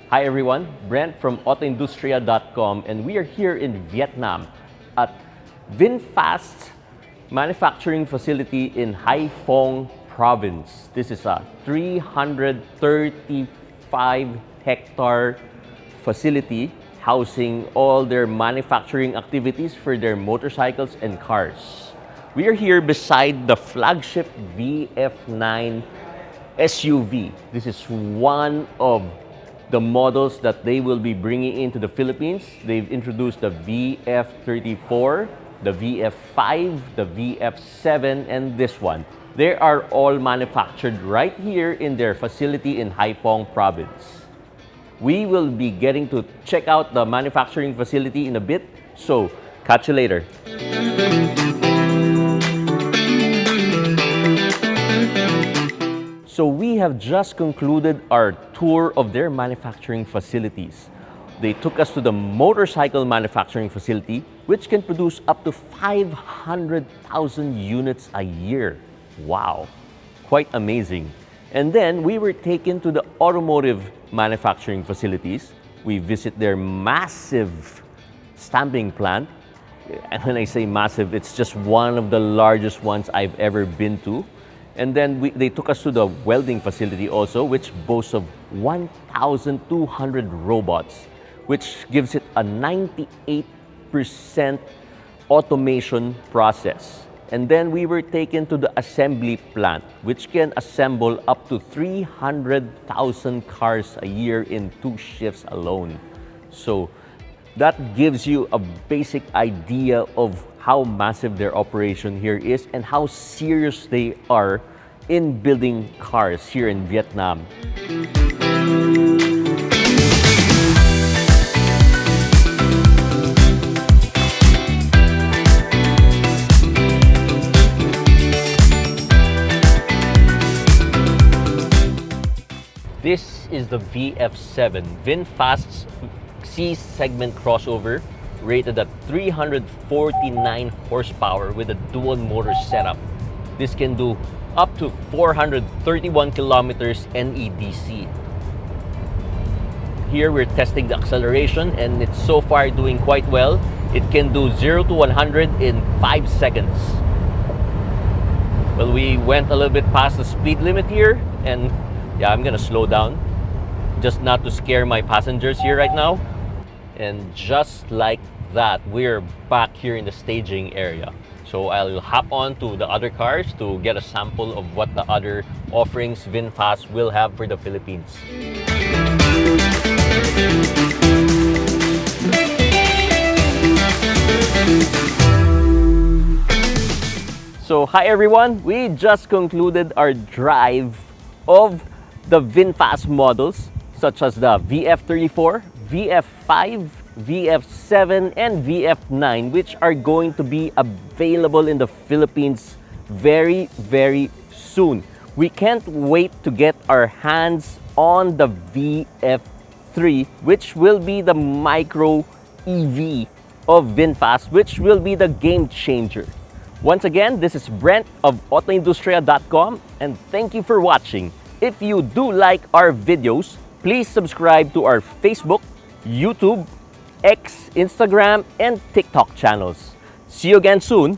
Hi everyone, Brent from AutoIndustriya.com, and we are here in Vietnam at Vinfast manufacturing facility in Hai Phong province. This is a 335-hectare facility housing all their manufacturing activities for their motorcycles and cars. We are here beside the flagship VF9 SUV. This is one of the models that they will be bringing into the Philippines. They've introduced the VF34, the VF5, the VF7, and this one. They are all manufactured right here in their facility in Hai Phong province. We will be getting to check out the manufacturing facility in a bit, so catch you later. So we have just concluded our tour of their manufacturing facilities. They took us to the motorcycle manufacturing facility, which can produce up to 500,000 units a year. Wow, quite amazing. And then we were taken to the automotive manufacturing facilities. We visit their massive stamping plant. And when I say massive, it's just one of the largest ones I've ever been to. And then they took us to the welding facility also, which boasts of 1,200 robots, which gives it a 98% automation process. And then we were taken to the assembly plant, which can assemble up to 300,000 cars a year in 2 shifts alone. So that gives you a basic idea of how massive their operation here is and how serious they are in building cars here in Vietnam. This is the VF7, Vinfast's C-segment crossover, rated at 349 horsepower with a dual motor setup. This can do up to 431 kilometers NEDC. Here we're testing the acceleration and it's so far doing quite well. It can do 0 to 100 in 5 seconds. Well, we went a little bit past the speed limit here, and yeah, I'm gonna slow down just not to scare my passengers here right now. And just like that, we're back here in the staging area. So I'll hop on to the other cars to get a sample of what the other offerings Vinfast will have for the Philippines. So hi everyone, we just concluded our drive of the Vinfast models such as the VF34, VF5, VF7 and VF9, which are going to be available in the Philippines very, very soon. We can't wait to get our hands on the VF3, which will be the micro EV of Vinfast, which will be the game changer. Once again, this is Brent of AutoIndustriya.com, and thank you for watching. If you do like our videos, please subscribe to our Facebook, YouTube, X, Instagram, and TikTok channels. See you again soon.